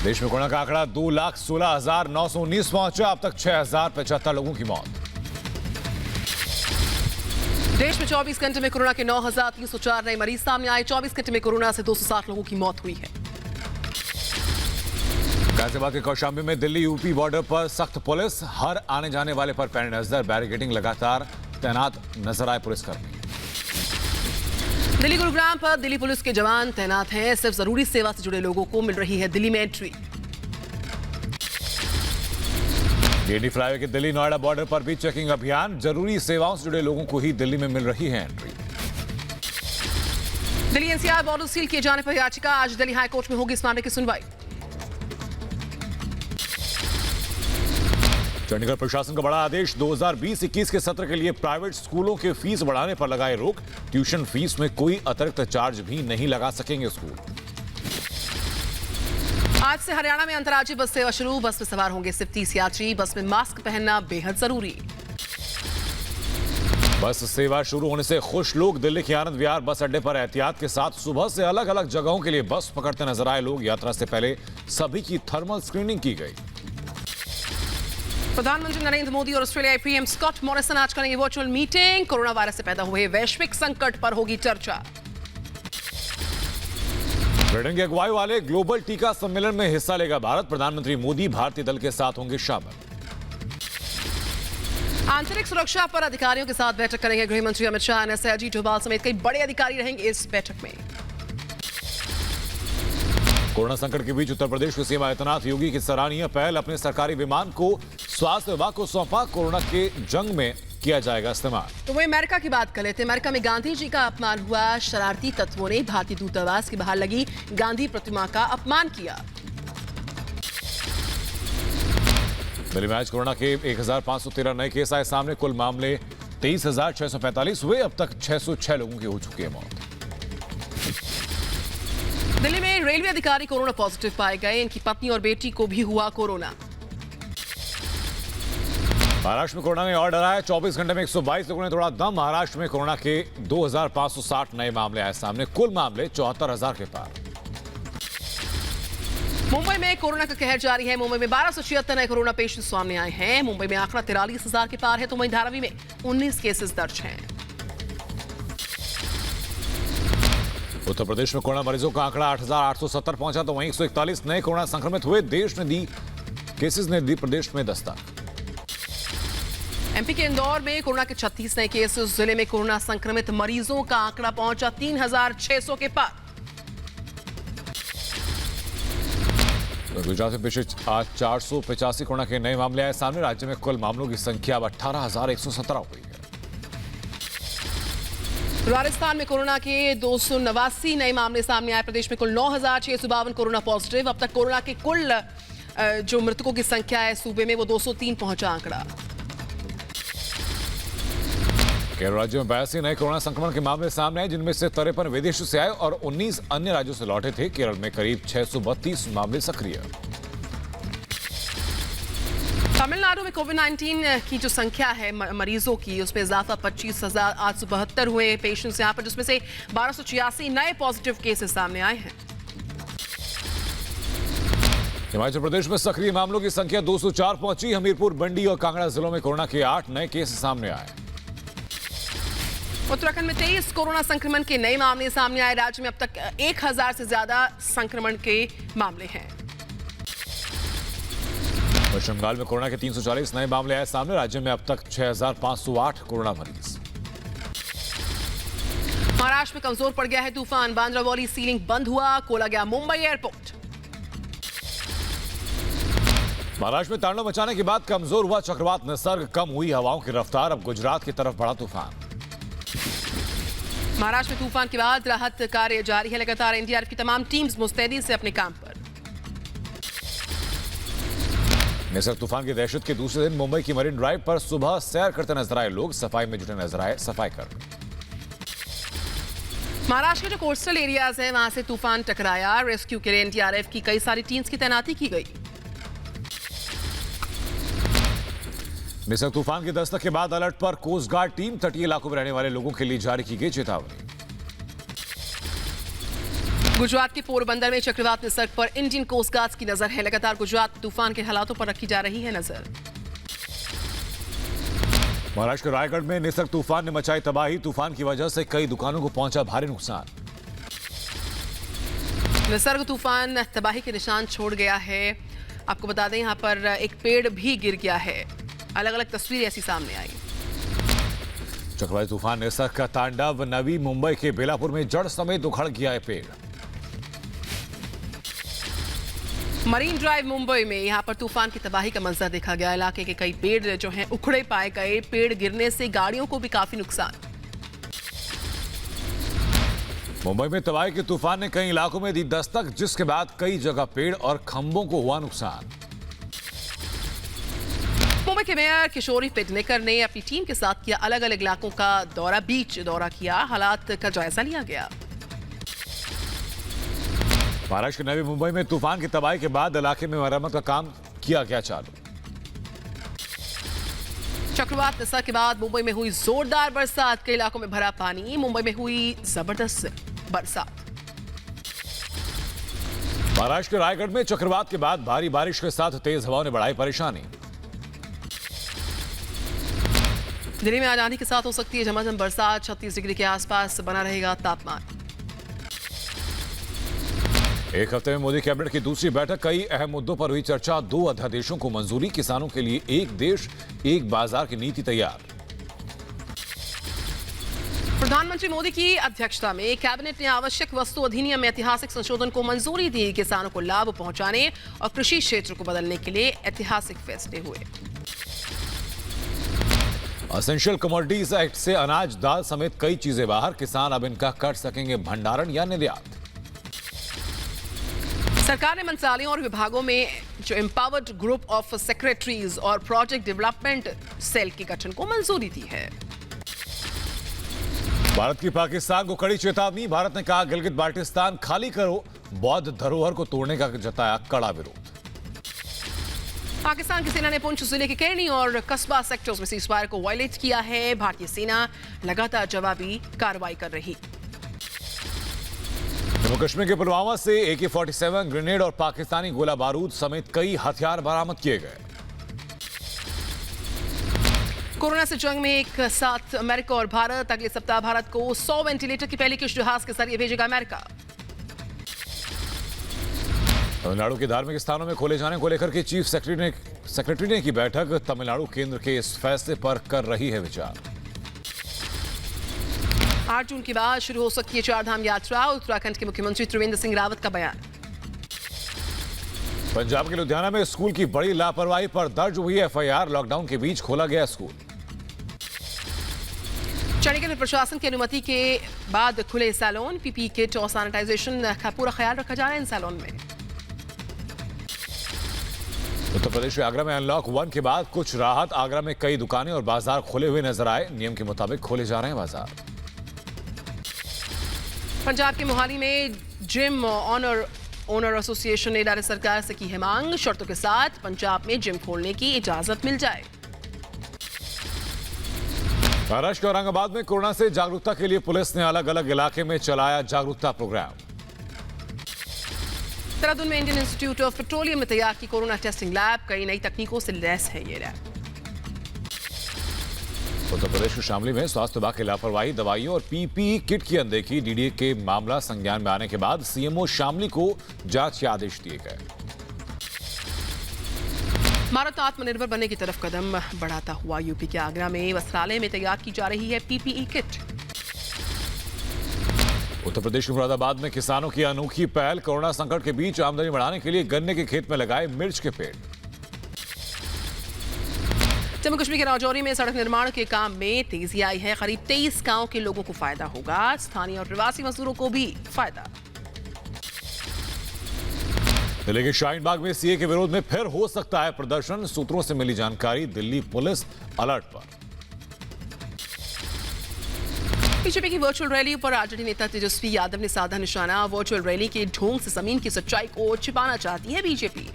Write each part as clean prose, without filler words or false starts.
देश में कोरोना का आंकड़ा 2,16,919 पहुंचा। अब तक 6,075 लोगों की मौत। देश में 24 घंटे में कोरोना के 9,304 नए मरीज सामने आए। 24 घंटे में कोरोना से 260 लोगों की मौत हुई है। गाजियाबाद के कौशाम्बी में दिल्ली यूपी बॉर्डर पर सख्त पुलिस, हर आने जाने वाले पर पैनी नजर, बैरिकेडिंग लगातार तैनात नजर आए पुलिसकर्मी। दिल्ली गुरुग्राम पर दिल्ली पुलिस के जवान तैनात हैं। सिर्फ जरूरी सेवा से जुड़े लोगों को मिल रही है दिल्ली में एंट्री। डीडी फ्लाईवे के दिल्ली नोएडा बॉर्डर पर भी चेकिंग अभियान, जरूरी सेवाओं से जुड़े लोगों को ही दिल्ली में मिल रही है entry. Delhi NCR border seal किए जाने पर याचिका, आज दिल्ली हाईकोर्ट में होगी इस मामले की सुनवाई। चंडीगढ़ प्रशासन का बड़ा आदेश, 2020-21 के सत्र के लिए प्राइवेट स्कूलों के फीस बढ़ाने पर लगाए रोक। ट्यूशन फीस में कोई अतिरिक्त चार्ज भी नहीं लगा सकेंगे स्कूल। आज से हरियाणा में अंतर्राज्यीय बस सेवा शुरू। बस में सवार होंगे सिर्फ 30 यात्री। बस में मास्क पहनना बेहद जरूरी। बस सेवा शुरू होने से खुश लोग। दिल्ली के आनंद विहार बस अड्डे पर एहतियात के साथ सुबह से अलग अलग जगहों के लिए बस पकड़ते नजर आए लोग। यात्रा से पहले सभी की थर्मल स्क्रीनिंग की गई। प्रधानमंत्री नरेंद्र मोदी और ऑस्ट्रेलियाई पीएम स्कॉट मॉरिसन आज करेंगे वर्चुअल मीटिंग। कोरोना वायरस से पैदा हुए वैश्विक संकट पर होगी चर्चा। ब्रिटेन की अगुवाई वाले ग्लोबल टीका सम्मेलन में हिस्सा लेगा भारत। प्रधानमंत्री मोदी भारतीय दल के साथ होंगे शामिल। आंतरिक सुरक्षा पर अधिकारियों के साथ बैठक करेंगे गृह मंत्री अमित शाह। एनएसए अजीत डोभाल समेत कई बड़े अधिकारी रहेंगे इस बैठक में। कोरोना संकट के बीच उत्तर प्रदेश के सीएम आदित्यनाथ योगी की सराहनीय पहल, अपने सरकारी विमान को स्वास्थ्य विभाग को सौंपा। कोरोना के जंग में किया जाएगा इस्तेमाल। तो वही अमेरिका की बात कर लेते हैं। अमेरिका में गांधी जी का अपमान हुआ। शरारती तत्वों ने भारतीय दूतावास के बाहर लगी गांधी प्रतिमा का अपमान किया। दिल्ली में आज कोरोना के 1,513 नए केस आए सामने। कुल मामले 23,645 हुए। अब तक 606 लोगों की हो चुकी है मौत। दिल्ली में रेलवे अधिकारी कोरोना पॉजिटिव पाए गए। इनकी पत्नी और बेटी को भी हुआ कोरोना। महाराष्ट्र में कोरोना ने और डराया। 24 घंटे में 122 लोगों ने तोड़ा दम। महाराष्ट्र में कोरोना के 2,560 नए मामले आए सामने। कुल मामले 74,000 के पार। मुंबई में कोरोना का कहर जारी है। मुंबई में 1276 नए कोरोना पेशेंट सामने आए हैं। मुंबई में आंकड़ा 43,000 के पार है। तो वहीं धारावी में 19 केसेस दर्ज हैं। उत्तर प्रदेश में कोरोना मरीजों का आंकड़ा 8,870 पहुंचा। तो वहीं 141 नए कोरोना संक्रमित हुए। केसेस ने दी प्रदेश में दस्तक। एमपी के इंदौर में कोरोना के 36 नए केसेस। जिले में कोरोना संक्रमित मरीजों का आंकड़ा पहुंचा 3,600 के पार। तो गुजरात में पिछले आज 485 कोरोना के नए मामले आए सामने। राज्य में कुल मामलों की संख्या अब 18,117 हुई है। राजस्थान में कोरोना के 289 नए मामले सामने आए। प्रदेश में कुल 9,652 कोरोना पॉजिटिव। अब तक कोरोना के कुल जो मृतकों की संख्या है सूबे में वो 203 पहुंचा आंकड़ा। केरल राज्य में 82 नए कोरोना संक्रमण के मामले सामने आए, जिनमें से 53 विदेशों से आए और 19 अन्य राज्यों से लौटे थे। केरल में करीब 632 मामले सक्रिय। तमिलनाडु में कोविड-19 की जो संख्या है मरीजों की, उसमें इजाफा 25,872 हुए पेशेंट्स यहां पर, जिसमें से 1286 नए पॉजिटिव केसेस सामने आए हैं। हिमाचल प्रदेश में सक्रिय मामलों की संख्या 204 पहुंची। हमीरपुर, मंडी और कांगड़ा जिलों में कोरोना के 8 नए केस सामने आए। उत्तराखंड में 23 कोरोना संक्रमण के नए मामले सामने आए। राज्य में अब तक 1,000 से ज्यादा संक्रमण के मामले हैं। पश्चिम बंगाल में कोरोना के 340 नए मामले आए सामने। राज्य में अब तक 6,508 कोरोना मरीज। महाराष्ट्र में कमजोर पड़ गया है तूफान। बांद्रावली सीलिंग बंद हुआ। खोला गया मुंबई एयरपोर्ट। महाराष्ट्र में तांडव मचाने के बाद कमजोर हुआ चक्रवात निसर्ग। कम हुई हवाओं की रफ्तार। अब गुजरात की तरफ बढ़ा तूफान। महाराष्ट्र में तूफान के बाद राहत कार्य जारी है। लगातार एनडीआरएफ की तमाम टीम्स मुस्तैदी से अपने काम पर। निसर्ग तूफान की दहशत के दूसरे दिन मुंबई की मरीन ड्राइव पर सुबह सैर करते नजर आए लोग। सफाई में जुटे नजर आए सफाई कर्मी। महाराष्ट्र के जो कोस्टल एरियाज हैं वहां से तूफान टकराया। रेस्क्यू के लिए एनडीआरएफ की कई सारी टीम्स की तैनाती की गई। निसर्ग तूफान की दस्तक के बाद अलर्ट पर कोस्ट गार्ड टीम। तटीय इलाकों में रहने वाले लोगों के लिए जारी की गई चेतावनी। गुजरात के पोरबंदर में चक्रवात निसर्ग पर इंडियन कोस्ट गार्ड की नजर है। लगातार गुजरात में तूफान के हालातों पर रखी जा रही है नजर। महाराष्ट्र के रायगढ़ में निसर्ग तूफान ने मचाई तबाही। तूफान की वजह से कई दुकानों को पहुंचा भारी नुकसान। निसर्ग तूफान तबाही के निशान छोड़ गया है। आपको बता दें यहाँ पर एक पेड़ भी गिर गया है। अलग अलग तस्वीरें ऐसी सामने आई। चक्रवाती तूफान निसर्ग का तांडव। नवी मुंबई के बेलापुर में जड़ समेत उखड़ गया है पेड़। मरीन ड्राइव मुंबई में यहां पर तूफान की तबाही का मंजर देखा गया। इलाके के कई पेड़ जो हैं उखड़े पाए गए। पेड़ गिरने से गाड़ियों को भी काफी नुकसान। मुंबई में तबाही के तूफान ने कई इलाकों में दी दस्तक, जिसके बाद कई जगह पेड़ और खंभों को हुआ नुकसान। मुंबई के मेयर किशोरी पेडनेकर ने अपनी टीम के साथ किया अलग अलग इलाकों का दौरा। बीच दौरा किया, हालात का जायजा लिया गया। महाराष्ट्र के नवी मुंबई में तूफान की तबाही के बाद इलाके में मरम्मत का काम किया गया चालू। चक्रवात निसर्ग के बाद मुंबई में हुई जोरदार बरसात। कई इलाकों में भरा पानी। मुंबई में हुई जबरदस्त बरसात। महाराष्ट्र के रायगढ़ में चक्रवात के बाद भारी बारिश के साथ तेज हवाओं ने बढ़ाई परेशानी। दिल्ली में आज आंधी के साथ हो सकती है झमाझम बरसात। 36 डिग्री के आसपास बना रहेगा तापमान। एक हफ्ते में मोदी कैबिनेट की दूसरी बैठक। कई अहम मुद्दों पर हुई चर्चा। 2 अध्यादेशों को मंजूरी। किसानों के लिए एक देश एक बाजार की नीति तैयार। प्रधानमंत्री मोदी की अध्यक्षता में कैबिनेट ने आवश्यक वस्तु अधिनियम में ऐतिहासिक संशोधन को मंजूरी दी। किसानों को लाभ पहुंचाने और कृषि क्षेत्र को बदलने के लिए ऐतिहासिक फैसले हुए। असेंशियल कमोडिटीज एक्ट से अनाज, दाल समेत कई चीजें बाहर। किसान अब इनका कर सकेंगे भंडारण या निर्यात। सरकार ने मंत्रालयों और विभागों में जो एम्पावर्ड ग्रुप ऑफ सेक्रेटरीज और प्रोजेक्ट डेवलपमेंट सेल के गठन को मंजूरी दी है। भारत की पाकिस्तान को कड़ी चेतावनी। भारत ने कहा गिलगित बाल्टिस्तान खाली करो। बौद्ध धरोहर को तोड़ने का जताया कड़ा विरोध। पाकिस्तान की सेना ने पुंछ जिले के केरनी और कस्बा सेक्टर्स में सीजफायर को वायलेट किया है। भारतीय सेना लगातार जवाबी कार्रवाई कर रही। जम्मू कश्मीर के पुलवामा से AK-47 ग्रेनेड और पाकिस्तानी गोला बारूद समेत कई हथियार बरामद किए गए। कोरोना से जंग में एक साथ अमेरिका और भारत। अगले सप्ताह भारत को 100 वेंटिलेटर की पहली किश्त जहाज के जरिए भेजेगा अमेरिका। तमिलनाडु के धार्मिक स्थानों में खोले जाने को लेकर के चीफ सेक्रेटरी ने की बैठक। तमिलनाडु केंद्र के इस फैसले पर कर रही है विचार। 8 जून के बाद शुरू हो सकती है 4 धाम यात्रा। उत्तराखंड के मुख्यमंत्री त्रिवेंद्र सिंह रावत का बयान। पंजाब के लुधियाना में स्कूल की बड़ी लापरवाही पर दर्ज हुई FIR। लॉकडाउन के बीच खोला गया स्कूल। चंडीगढ़ में प्रशासन की अनुमति के बाद खुले सैलून। PPE किट और सैनिटाइजेशन का पूरा ख्याल रखा जा रहा है इन सैलून में। उत्तर प्रदेश के आगरा में अनलॉक 1 के बाद कुछ राहत। आगरा में कई दुकानें और बाजार खुले हुए नजर आए। नियम के मुताबिक खोले जा रहे हैं बाजार। पंजाब के मोहाली में जिम ओनर एसोसिएशन ने राज्य सरकार से की है मांग। शर्तों के साथ पंजाब में जिम खोलने की इजाजत मिल जाए। महाराष्ट्र के औरंगाबाद में कोरोना से जागरूकता के लिए पुलिस ने अलग अलग इलाके में चलाया जागरूकता प्रोग्राम। देहरादून में इंडियन इंस्टीट्यूट ऑफ पेट्रोलियम में तैयार की कोरोना टेस्टिंग लैब। कई नई तकनीकों से लैस है ये लैब। उत्तर प्रदेश के शामली में स्वास्थ्य विभाग की लापरवाही। दवाइयों और PPE किट की अनदेखी। DDA के मामला संज्ञान में आने के बाद CMO शामली को जांच के आदेश दिए गए। भारत आत्मनिर्भर बनने की तरफ कदम बढ़ाता हुआ यूपी के आगरा में वस्त्रालय में तैयार की जा रही है PPE किट। उत्तर प्रदेश के मुरादाबाद में किसानों की अनोखी पहल। कोरोना संकट के बीच आमदनी बढ़ाने के लिए गन्ने के खेत में लगाए मिर्च के पेड़। जम्मू कश्मीर के राजौरी में सड़क निर्माण के काम में तेजी आई है। करीब 23 गांव के लोगों को फायदा होगा। स्थानीय और प्रवासी मजदूरों को भी फायदा। दिल्ली के शाहीन बाग में CA के विरोध में फिर हो सकता है प्रदर्शन। सूत्रों से मिली जानकारी। दिल्ली पुलिस अलर्ट पर। बीजेपी की वर्चुअल रैली पर आरजेडी नेता तेजस्वी यादव ने साधा निशाना। वर्चुअल रैली के ढोंग से जमीन की सच्चाई को छिपाना चाहती है बीजेपी।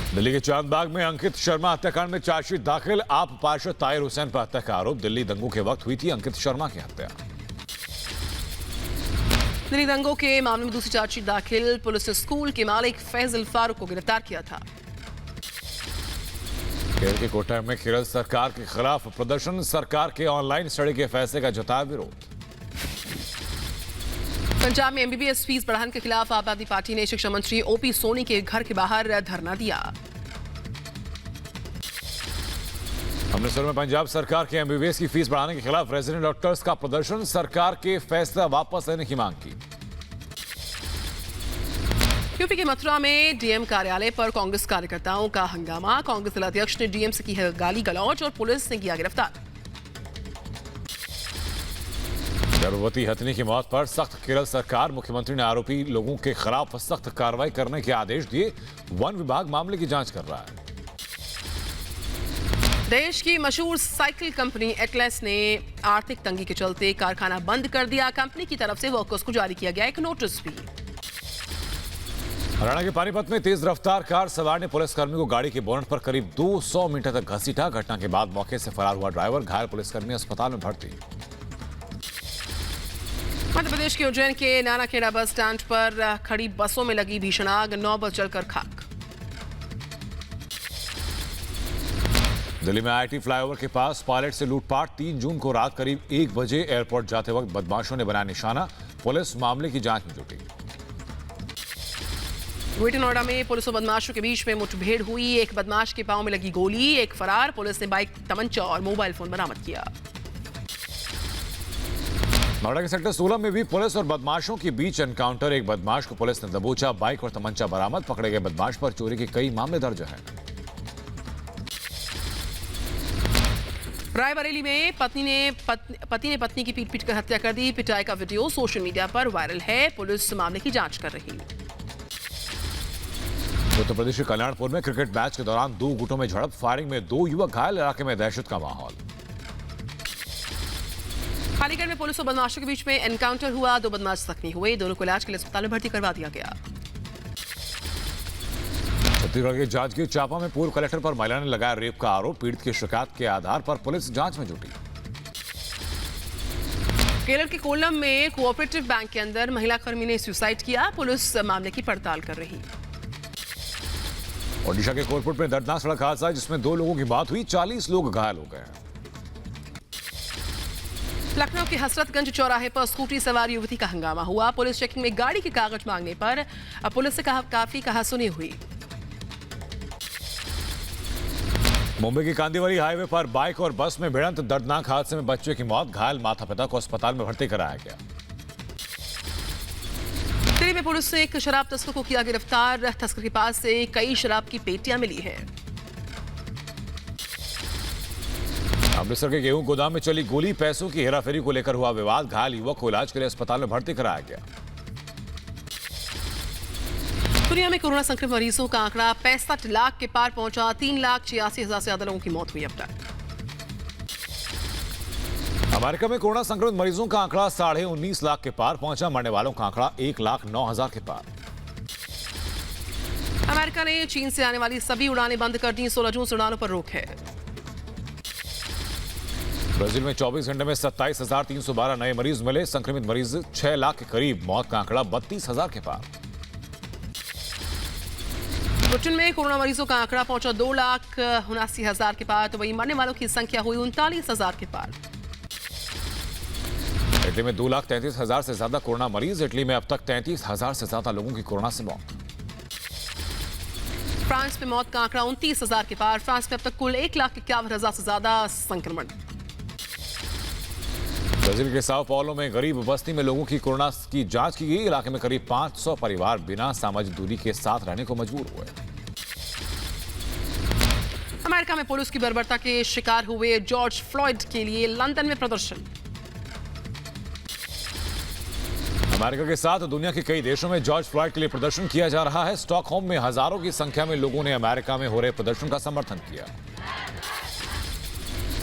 दिल्ली के चांदबाग में अंकित शर्मा हत्याकांड में चार्जशीट दाखिल। आप पार्षद ताहिर हुसैन पर हत्या का आरोप। दिल्ली दंगों के वक्त हुई थी अंकित शर्मा की हत्या। दिल्ली दंगों के मामले में दूसरी चार्जशीट दाखिल। पुलिस ने स्कूल के मालिक फैजल फारूक को गिरफ्तार किया था। केरल के कोटा में केरल सरकार के खिलाफ प्रदर्शन। सरकार के ऑनलाइन स्टडी के फैसले का जताया विरोध। पंजाब में एमबीबीएस फीस बढ़ाने के खिलाफ आम आदमी पार्टी ने शिक्षा मंत्री ओपी सोनी के घर के बाहर धरना दिया। अमृतसर में पंजाब सरकार के एमबीबीएस की फीस बढ़ाने के खिलाफ रेजिडेंट डॉक्टर्स का प्रदर्शन। सरकार के फैसला वापस लेने की मांग की। यूपी के मथुरा में डीएम कार्यालय पर कांग्रेस कार्यकर्ताओं का हंगामा। कांग्रेस जिलाध्यक्ष ने डीएम से की है गाली गलौज और पुलिस ने किया गिरफ्तार। गर्भवती हथिनी की मौत पर सख्त केरल सरकार। मुख्यमंत्री ने आरोपी लोगों के खिलाफ सख्त कार्रवाई करने के आदेश दिए। वन विभाग मामले की जांच कर रहा है। देश की मशहूर साइकिल कंपनी एटलस ने आर्थिक तंगी के चलते कारखाना बंद कर दिया। कंपनी की तरफ से वर्कर्स को जारी किया गया एक नोटिस भी। हरियाणा के पानीपत में तेज रफ्तार कार सवार ने पुलिसकर्मी को गाड़ी के बोनट पर करीब 200 मीटर तक घसीटा। घटना के बाद मौके से फरार हुआ ड्राइवर। घायल पुलिसकर्मी अस्पताल में भर्ती। मध्य प्रदेश के उज्जैन के नानाखेड़ा बस स्टैंड पर खड़ी बसों में लगी भीषण आग। 9 बस जलकर खाक। दिल्ली में आईटी फ्लाईओवर के पास पायलट से लूटपाट। 3 जून को रात करीब 1 बजे एयरपोर्ट जाते वक्त बदमाशों ने बनाया निशाना। पुलिस मामले की जांच में जुटी। ग्रेटर नोएडा में पुलिस और बदमाशों के बीच में मुठभेड़ हुई। एक बदमाश के पांव में लगी गोली, एक फरार। पुलिस ने बाइक, तमंचा और मोबाइल फोन बरामद किया। नोएडा के सेक्टर 16 में भी पुलिस और बदमाशों के बीच एनकाउंटर। एक बदमाश को पुलिस ने दबोचा। बाइक और तमंचा बरामद। पकड़े गए बदमाश पर चोरी के कई मामले दर्ज हैं। रायबरेली में पति ने पत्नी की पीट कर हत्या कर दी। पिटाई का वीडियो सोशल मीडिया पर वायरल है। पुलिस मामले की जांच कर रही है। उत्तर प्रदेश के कल्याणपुर में क्रिकेट मैच के दौरान 2 गुटों में झड़प। फायरिंग में 2 युवक घायल। इलाके में दहशत का माहौल। अलीगढ़ में पुलिस और बदमाशों के बीच में एनकाउंटर हुआ। 2 बदमाश जख्मी हुए। दोनों को इलाज के लिए अस्पताल में भर्ती करवा दिया गया। छत्तीसगढ़ के जांजगीर चांपा में पूर्व कलेक्टर पर महिला ने लगाया रेप का आरोप। पीड़ित की शिकायत के आधार पर पुलिस जांच में जुटी। केरल के कोल्लम में कोऑपरेटिव बैंक के अंदर महिला कर्मी ने सुसाइड किया। पुलिस मामले की पड़ताल कर रही। ओडिशा के कोलपुर में दर्दनाक सड़क हादसा जिसमें 2 लोगों की मौत हुई। 40 लोग घायल हो गए। लखनऊ के हसरतगंज चौराहे पर स्कूटी सवार युवती का हंगामा हुआ। पुलिस चेकिंग में गाड़ी के कागज मांगने पर पुलिस से काफी कहासुनी हुई। मुंबई के कांदीवली हाईवे पर बाइक और बस में भिड़ंत। दर्दनाक हादसे में बच्चे की मौत। घायल माता पिता को अस्पताल में भर्ती कराया गया। दिल्ली में पुलिस ने एक शराब तस्कर को किया गिरफ्तार। तस्कर के पास से कई शराब की पेटियां मिली है। अमृतसर के गेहूं गोदाम में चली गोली। पैसों की हेराफेरी को लेकर हुआ विवाद। घायल युवक को इलाज के लिए अस्पताल में भर्ती कराया गया। दुनिया में कोरोना संक्रमित मरीजों का आंकड़ा 65 लाख के पार पहुंचा। 3,86,000 से ज्यादा लोगों की मौत हुई अब तक। अमेरिका में कोरोना संक्रमित मरीजों का आंकड़ा 19.5 लाख के पार पहुंचा। मरने वालों का आंकड़ा 1,09,000 के पार। अमेरिका ने चीन से आने वाली सभी उड़ानें बंद कर दी। 16 जून से उड़ानों पर रोक है। ब्राजील में 24 घंटे में 27,312 नए मरीज मिले। संक्रमित मरीज 6 लाख के करीब। मौत का आंकड़ा 32,000 के पार। ब्रिटेन में कोरोना मरीजों का आंकड़ा पहुंचा 2,79,000 के पार। तो वहीं मरने वालों की संख्या हुई 39,000 के पार। इटली में 2,33,000 से ज्यादा कोरोना मरीज। इटली में अब तक 33,000 से ज्यादा लोगों की कोरोना से मौत। फ्रांस में मौत का आंकड़ा 29,000 के पार। फ्रांस में अब तक कुल 1,51,000 से ज्यादा संक्रमण। ब्राजील के साओ पाउलो में गरीब बस्ती में लोगों की कोरोना की जांच की गई। इलाके में करीब 500 परिवार बिना सामाजिक दूरी के साथ रहने को मजबूर हुए। अमेरिका में पुलिस की बर्बरता के शिकार हुए जॉर्ज फ्लॉयड के लिए लंदन में प्रदर्शन। अमेरिका के साथ दुनिया के कई देशों में जॉर्ज फ्लॉयड के लिए प्रदर्शन किया जा रहा है। स्टॉकहोम में हजारों की संख्या में लोगों ने अमेरिका में हो रहे प्रदर्शन का समर्थन किया।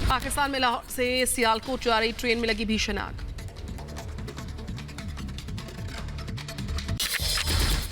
पाकिस्तान में लाहौर से सियालकोट जा रही ट्रेन में लगी भीषण आग।